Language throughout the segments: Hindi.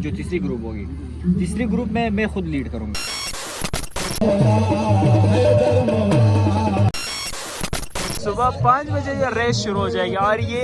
जो तीसरी ग्रुप होगी, तीसरी ग्रुप में मैं खुद लीड करूँगा। सुबह 5 बजे ये रेस शुरू हो जाएगी और ये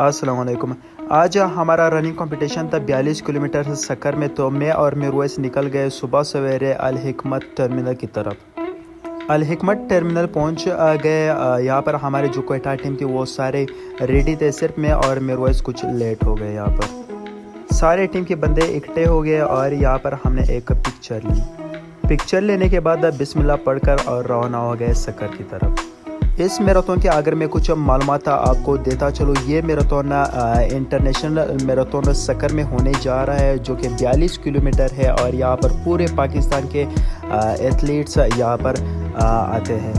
अस्सलाम वालेकुम। आज हमारा रनिंग कंपटीशन था 42 किलोमीटर सक्कर में। तो मैं और मिरवैस निकल गए सुबह सवेरे अल हिकमत टर्मिनल की तरफ। अल हिकमत टर्मिनल पहुंच गए। यहाँ पर हमारे जो कोयटा टीम थी वो सारे रेडी थे, सिर्फ मैं और मिरवैस कुछ लेट हो गए। यहाँ पर सारे टीम के बंदे इकट्ठे हो गए और यहाँ पर हमने एक पिक्चर ली। पिक्चर लेने के बाद बिस्मिल्लाह पढ़कर और रवाना हो गए सक्कर की तरफ। इस मैराथन के अगर मैं कुछ मालूमात आपको देता चलूँ, ये मैराथन इंटरनेशनल मैराथन सक्कर में होने जा रहा है जो कि 42 किलोमीटर है और यहाँ पर पूरे पाकिस्तान के एथलीट्स यहाँ पर आते हैं।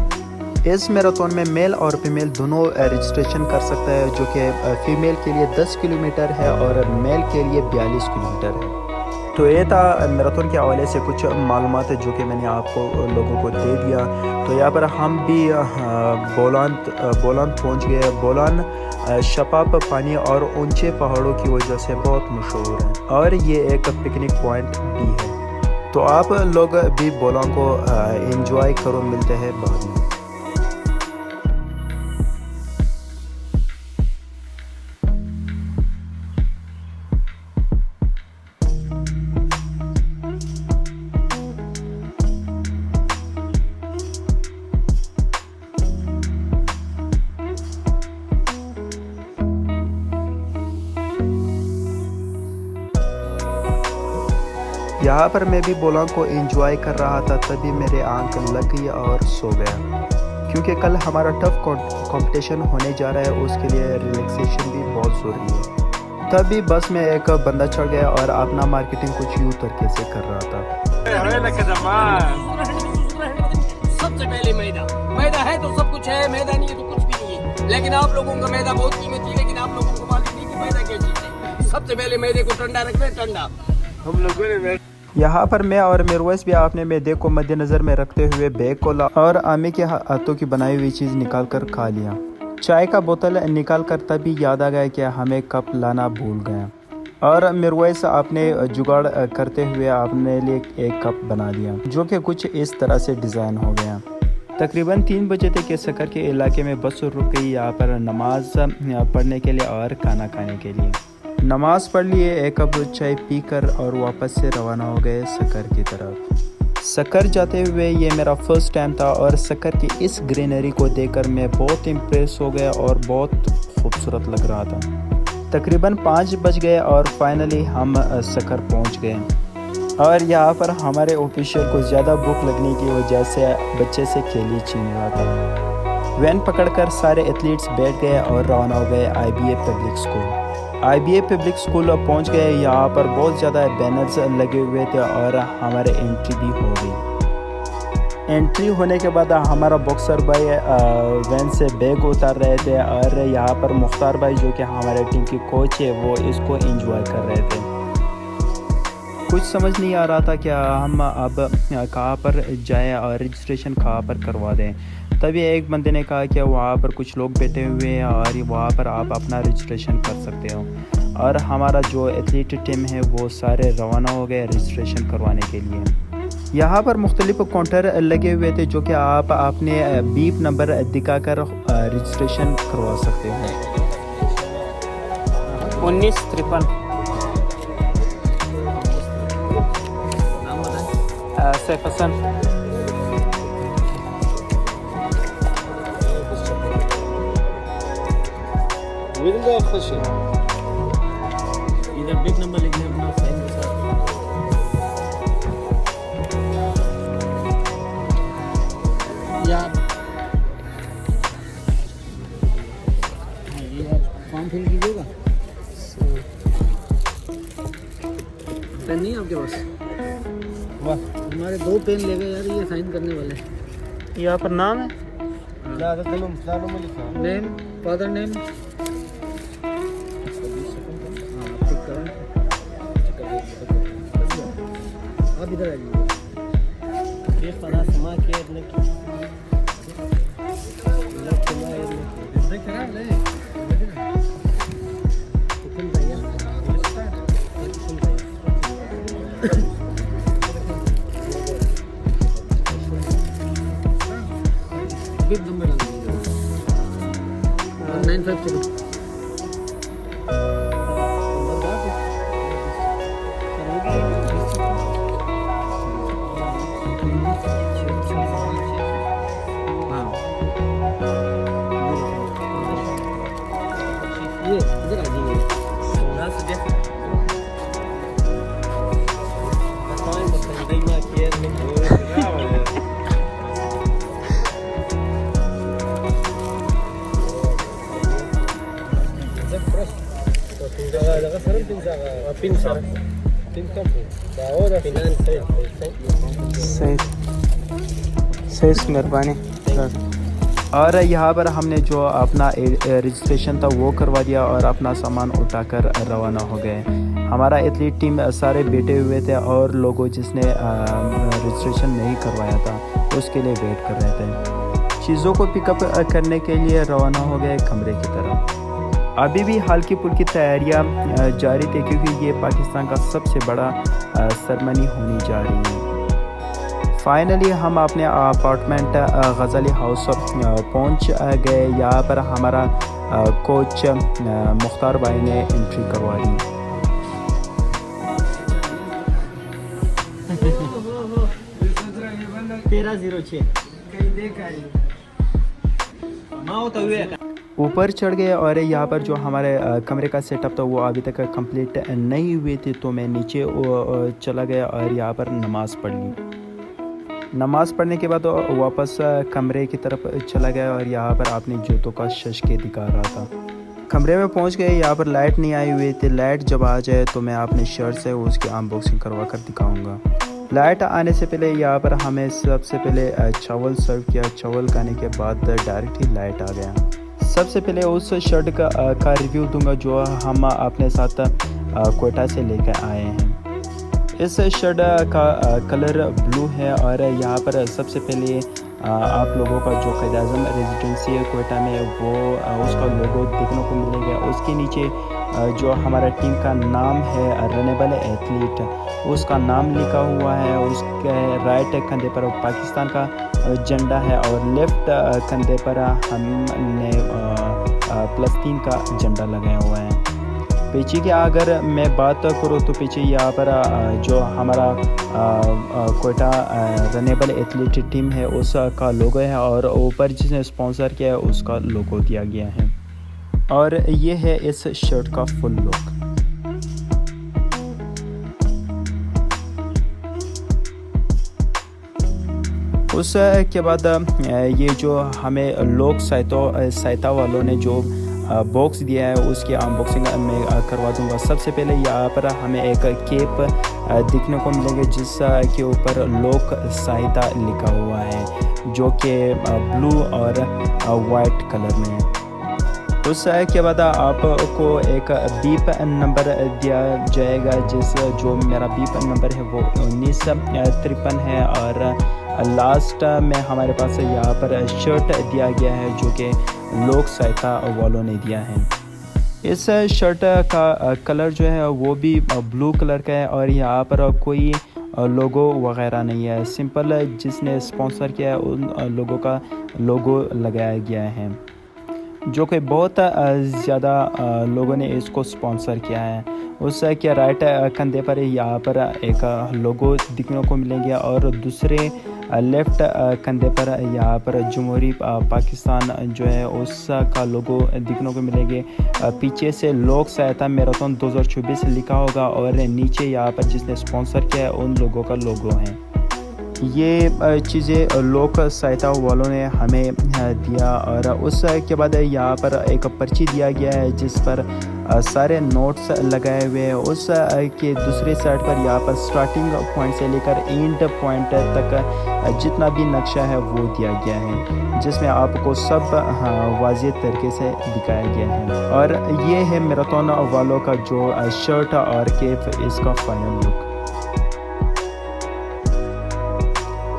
इस मैराथन में मेल और फीमेल दोनों रजिस्ट्रेशन कर सकता है, जो कि फीमेल के लिए 10 किलोमीटर है और मेल के लिए 42 किलोमीटर है। तो ये था मैराथन के हवाले से कुछ मालूमात है जो कि मैंने आपको लोगों को दे दिया। तो यहाँ पर हम भी बोलान पहुँच गए। बोलान शफाफ पानी और ऊंचे पहाड़ों की वजह से बहुत मशहूर है और ये एक पिकनिक पॉइंट भी है। तो आप लोग भी बोलान को एंजॉय करो। मिलते हैं बाद में। यहाँ पर मैं भी बोलान को एंजॉय कर रहा था, तभी मेरे आंख लग गई और सो गया, क्योंकि कल हमारा टफ कंपटीशन होने जा रहा है, उसके लिए रिलैक्सेशन भी बहुत ज़रूरी है। तभी बस में एक बंदा चढ़ गया और अपना मार्केटिंग कुछ यूँ तरीके से कर रहा था। सबसे पहले मैदा है तो सब कुछ है, मैदा नहीं है तो कुछ भी नहीं है। लेकिन आप लोगों का मैदा बहुत कीमती है, लेकिन आप लोगों को मालूम नहीं कि मैदा क्या चीज़ है। सबसे पहले मैदे को ठंडा रखना है, ठंडा। हम लोगों ने यहाँ पर मैं और मिरवैस भी आपने मैदे को मद्देनज़र में रखते हुए बैग को ला और आमी के हाथों की बनाई हुई चीज़ निकाल कर खा लिया। चाय का बोतल निकाल कर तभी याद आ गया कि हमें कप लाना भूल गया और मिरवैस आपने जुगाड़ करते हुए अपने लिए एक कप बना लिया जो कि कुछ इस तरह से डिज़ाइन हो गया। तकरीबन 3 बजे तक के सक्कर के इलाके में बस रुक गई यहाँ पर नमाज पढ़ने के लिए और खाना खाने के लिए। नमाज पढ़ लिए, एक कप चाय पीकर और वापस से रवाना हो गए सक्कर की तरफ। सक्कर जाते हुए ये मेरा फर्स्ट टाइम था और सक्कर की इस ग्रीनरी को देखकर मैं बहुत इम्प्रेस हो गया और बहुत खूबसूरत लग रहा था। तकरीबन 5 बज गए और फाइनली हम सक्कर पहुंच गए और यहाँ पर हमारे ऑफिशियल को ज़्यादा भूख लगने की वजह से बच्चे से खेली छीन रहा था। वैन पकड़कर सारे एथलीट्स बैठ गए और रवाना हो गए IBA public school. IBA public school पहुंच गए। यहाँ पर बहुत ज़्यादा बैनर्स लगे हुए थे और हमारे एंट्री भी हो गई। एंट्री होने के बाद हमारा बॉक्सर भाई वैन से बैग उतार रहे थे और यहाँ पर मुख्तार भाई जो कि हमारे टीम की कोच है वो इसको एंजॉय कर रहे थे। कुछ समझ नहीं आ रहा था कि हम अब कहाँ पर जाएं और रजिस्ट्रेशन कहाँ पर करवा दें। तभी एक बंदे ने कहा कि वहाँ पर कुछ लोग बैठे हुए हैं और वहाँ पर आप अपना रजिस्ट्रेशन कर सकते हो। और हमारा जो एथलीट टीम है वो सारे रवाना हो गए रजिस्ट्रेशन करवाने के लिए। यहाँ पर मुख्तलिफ काउंटर लगे हुए थे जो कि आप अपने बीप नंबर दिखाकर रजिस्ट्रेशन करवा सकते हो। 1953 सैफ हसन। इधर बिग नंबर लिखने अपना साइन के साथ। या ये फॉर्म फिल कीजिएगा। पेन नहीं आपके पास? वाह, हमारे 2 पेन ले गए यार, ये साइन करने वाले। यहाँ पर नाम है, नेम, फादर नेम, आप इधर आ जाइए। सही मेहरबानी। और यहाँ पर हमने जो अपना रजिस्ट्रेशन था वो करवा दिया और अपना सामान उठाकर रवाना हो गए। हमारा एथलीट टीम सारे बैठे हुए थे और लोगों जिसने रजिस्ट्रेशन नहीं करवाया था उसके लिए वेट कर रहे थे। चीज़ों को पिकअप करने के लिए रवाना हो गए कमरे की तरफ। अभी भी हल्की फुल्की तैयारियां जारी थी क्योंकि ये पाकिस्तान का सबसे बड़ा सेरेमनी होने जा रही है। फाइनली हम अपने अपार्टमेंट गज़ाली हाउस पहुंच गए। यहाँ पर हमारा कोच मुख्तार भाई ने एंट्री करवा दी। ऊपर चढ़ गए और यहाँ पर जो हमारे कमरे का सेटअप था वो अभी तक कंप्लीट नहीं हुए थे, तो मैं नीचे चला गया और यहाँ पर नमाज़ पढ़ ली। नमाज़ पढ़ने के बाद वापस कमरे की तरफ चला गया और यहाँ पर अपने जूतों का शशके दिखा रहा था। कमरे में पहुँच गए। यहाँ पर लाइट नहीं आई हुई थी। लाइट जब आ जाए तो मैं अपने शर्ट से उसकी अनबॉक्सिंग करवा कर दिखाऊँगा। लाइट आने से पहले यहाँ पर हमें सबसे पहले चावल सर्व किया। चावल खाने के बाद डायरेक्ट ही लाइट आ गया। सबसे पहले उस शर्ट का रिव्यू दूंगा जो हम अपने साथ कोयटा से लेकर आए हैं। इस शर्ट का कलर ब्लू है और यहाँ पर सबसे पहले आप लोगों का जो क़ायद आज़म रेजिडेंसी है कोयटा में वो उसका लोगो देखने को मिलेगा। उसके नीचे जो हमारा टीम का नाम है रनेबल एथलीट, उसका नाम लिखा हुआ है। उसके राइट कंधे पर पाकिस्तान का झंडा है और लेफ़्ट कंधे पर हमने फ़लस्तीन का झंडा लगाया हुआ है। पीछे की अगर मैं बात करूँ तो पीछे यहाँ पर जो हमारा कोयटा रनेबल एथलीट टीम है उसका लोगो है और ऊपर जिसने स्पॉन्सर किया है उसका लोगो दिया गया है। और ये है इस शर्ट का फुल लुक। उसके बाद ये जो हमें लोक सहायता वालों ने जो बॉक्स दिया है उसकी अनबॉक्सिंग मैं करवा दूंगा। सबसे पहले यहाँ पर हमें एक केप दिखने को मिलेंगे जिसके ऊपर लोक सहायता लिखा हुआ है जो कि ब्लू और वाइट कलर में है। उसके बाद आपको एक बीप नंबर दिया जाएगा जो मेरा बीप नंबर है वो 1953 है। और लास्ट में हमारे पास यहाँ पर शर्ट दिया गया है जो कि लोक सहायता वालों ने दिया है। इस शर्ट का कलर जो है वो भी ब्लू कलर का है और यहाँ पर कोई लोगो वगैरह नहीं है। सिंपल जिसने स्पॉन्सर किया है उन लोगों का लोगो लगाया गया है जो कि बहुत ज़्यादा लोगों ने इसको स्पॉन्सर किया है। उसके राइट कंधे पर यहाँ पर एक लोगो दिखने को मिलेंगे और दूसरे लेफ़्ट कंधे पर यहाँ पर जमहूरी पाकिस्तान जो है उसका लोगो दिखने को मिलेंगे। पीछे से लोक सहायता मैराथन 2024 लिखा होगा और नीचे यहाँ पर जिसने स्पॉन्सर किया है उन लोगों का लोगो है। ये चीज़ें लोक सहायता वालों ने हमें दिया। और उसके बाद यहाँ पर एक पर्ची दिया गया है जिस पर सारे नोट्स लगाए हुए हैं। उस के दूसरे साइड पर यहाँ पर स्टार्टिंग पॉइंट से लेकर एंड पॉइंट तक जितना भी नक्शा है वो दिया गया है जिसमें आपको सब वाज़ेह तरीके से दिखाया गया है। और ये है मैराथन वालों का जो शर्ट और केप इसका फाइनल लुक।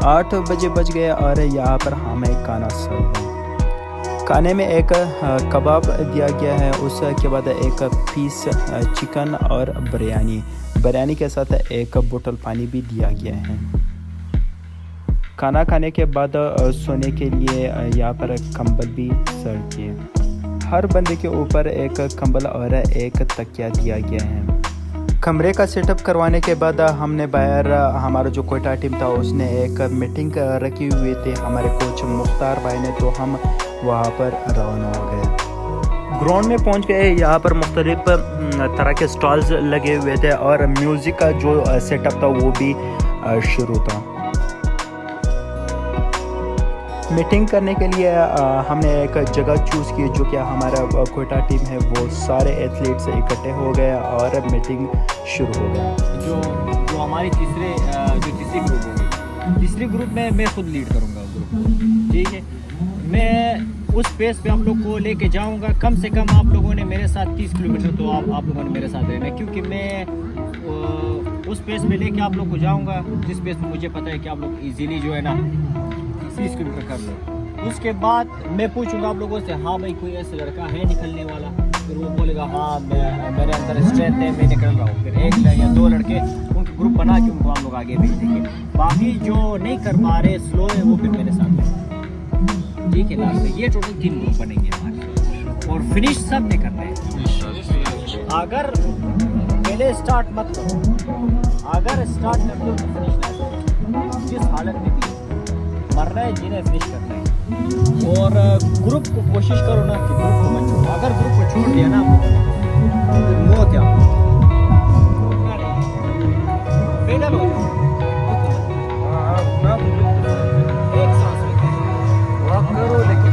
8 बजे बज गए और यहाँ पर हमें खाना सर्व है। खाने में एक कबाब दिया गया है, उसके बाद एक पीस चिकन और बिरयानी के साथ एक बोतल पानी भी दिया गया है। खाना खाने के बाद सोने के लिए यहाँ पर कंबल भी सर्व किए। हर बंदे के ऊपर एक कंबल और एक तकिया दिया गया है। कमरे का सेटअप करवाने के बाद हमने बाहर हमारा जो कोयटा टीम था उसने एक मीटिंग रखी हुई थी हमारे कोच मुख्तार भाई ने, तो हम वहाँ पर रवाना हो गए। ग्राउंड में पहुँच गए। यहाँ पर मुख्तलिफ तरह के स्टॉल्स लगे हुए थे और म्यूज़िक का जो सेटअप था वो भी शुरू था। मीटिंग करने के लिए हमने एक जगह चूज़ की जो कि हमारा कोयटा टीम है वो सारे एथलीट्स इकट्ठे हो गए और मीटिंग शुरू हो गया। जो हमारी तीसरी ग्रुप होगी, तीसरी ग्रुप में मैं खुद लीड करूँगा ग्रुप को, ठीक है। मैं उस पेस पे आप लोग को लेके जाऊँगा। कम से कम आप लोगों ने मेरे साथ 30 किलोमीटर तो आप लोगों ने मेरे साथ रहना है, क्योंकि मैं उस पेस पे लेके आप लोग को जाऊँगा जिस पेस पे मुझे पता है कि आप लोग इजीली जो है ना 30 किलोमीटर कर लो। उसके बाद मैं पूछूंगा आप लोगों से, हाँ भाई कोई ऐसा लड़का है निकलने वाला, फिर वो बोलेगा हाँ मेरे अंदर स्ट्रेंथ है, मैं निकल रहा हूँ। फिर एक या दो लड़के उनके ग्रुप बना के उनको हम लोग आगे भेज देंगे। बाकी जो नहीं कर पा रहे, स्लो है, वो फिर मेरे साथ है, ठीक है। लास्ट में ये टोटल 3 ग्रुप बनेंगे हमारे और फिनिश सब में करना है। अगर पहले स्टार्ट मत करो, अगर स्टार्ट कर दो तो फिनिश ना करो। जिस हालत में भी मरना है, जिन्हें फिनिश करना है। और ग्रुप को कोशिश करो ना कि ग्रुप को मत छोड़ो। अगर ग्रुप को छोड़ दिया ना फिर मौत है, फेल हो एक सांस करो, लेकिन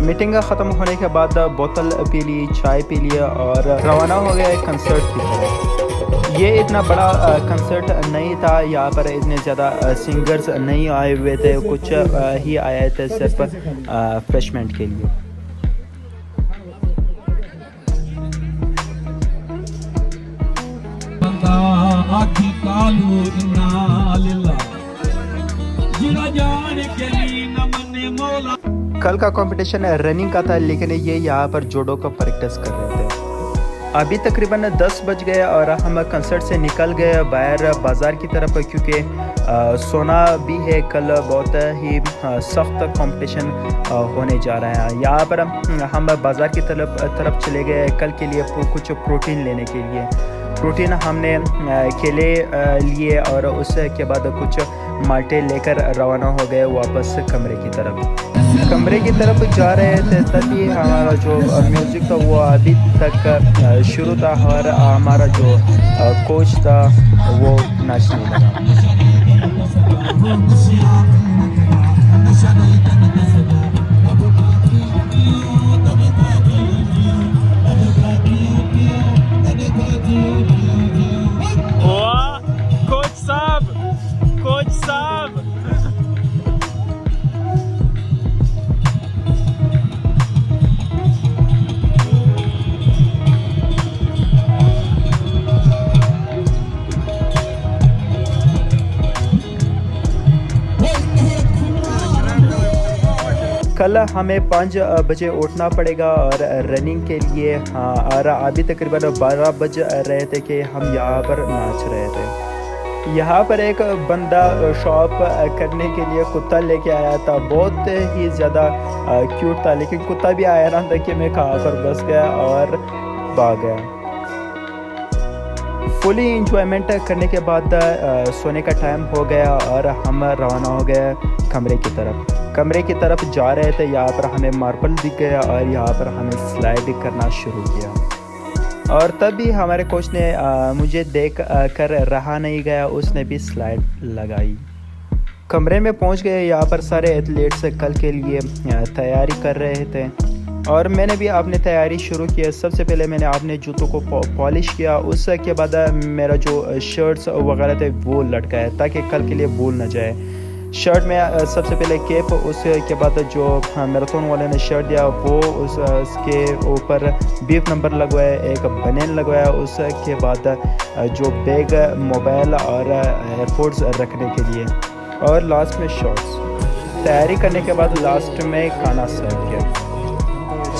मीटिंग ख़त्म होने के बाद बोतल पी ली, चाय पी लिया और रवाना हो गया एक कंसर्ट की तरफ। ये इतना बड़ा कंसर्ट नहीं था, यहाँ पर इतने ज़्यादा सिंगर्स नहीं आए हुए थे, कुछ ही आए थे सिर्फ फ्रेशमेंट के लिए। कल का कंपटीशन रनिंग का था, लेकिन ये यहाँ पर जोडो का प्रैक्टिस कर रहे थे। अभी तकरीबन 10 बज गए और हम कंसर्ट से निकल गए बाहर बाज़ार की तरफ, क्योंकि सोना भी है। कल बहुत ही सख्त कंपटीशन होने जा रहा है। यहाँ पर हम बाज़ार की तरफ चले गए कल के लिए कुछ प्रोटीन लेने के लिए। प्रोटीन हमने केले लिए और उसके बाद कुछ माल्टे लेकर रवाना हो गए वापस कमरे की तरफ। कमरे की तरफ जा रहे थे तभी हमारा जो म्यूज़िक था वो अभी तक शुरू था और हमारा जो कोच था वो नाचने लगा। कोच साहब कल हमें 5 बजे उठना पड़ेगा और रनिंग के लिए। और अभी तकरीबन 12 बज रहे थे कि हम यहाँ पर नाच रहे थे। यहाँ पर एक बंदा शॉप करने के लिए कुत्ता लेके आया था, बहुत ही ज़्यादा क्यूट था, लेकिन कुत्ता भी आया ना था कि मैं कहाँ पर बस गया और भाग गया। फुली इंजॉयमेंट करने के बाद सोने का टाइम हो गया और हम रवाना हो गए कमरे की तरफ जा रहे थे। यहाँ पर हमें मार्बल दिख गया और यहाँ पर हमें स्लाइड करना शुरू किया और तभी हमारे कोच ने मुझे देख कर रहा नहीं गया, उसने भी स्लाइड लगाई। कमरे में पहुँच गए। यहाँ पर सारे एथलीट्स कल के लिए तैयारी कर रहे थे और मैंने भी अपनी तैयारी शुरू की। सबसे पहले मैंने अपने जूतों को पॉलिश किया, उसके बाद मेरा जो शर्ट्स वगैरह थे वो लटकाया ताकि कल के लिए भूल न जाए। शर्ट में सबसे पहले केप, उसके बाद जो मैराथन वाले ने शर्ट दिया वो उसके ऊपर बीफ नंबर लगवाया, एक बनियान लगवाया, उसके बाद जो बैग, मोबाइल और एयरपोर्ट्स रखने के लिए, और लास्ट में शॉर्ट्स। तैयारी करने के बाद लास्ट में खाना सर्व किया।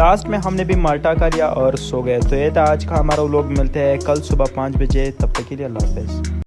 लास्ट में हमने भी माल्टा का लिया और सो गए। तो ये था आज का हमारा व्लॉग, मिलते हैं कल सुबह 5 बजे, तब तक के लिए अल्लाह हाफ़िज़।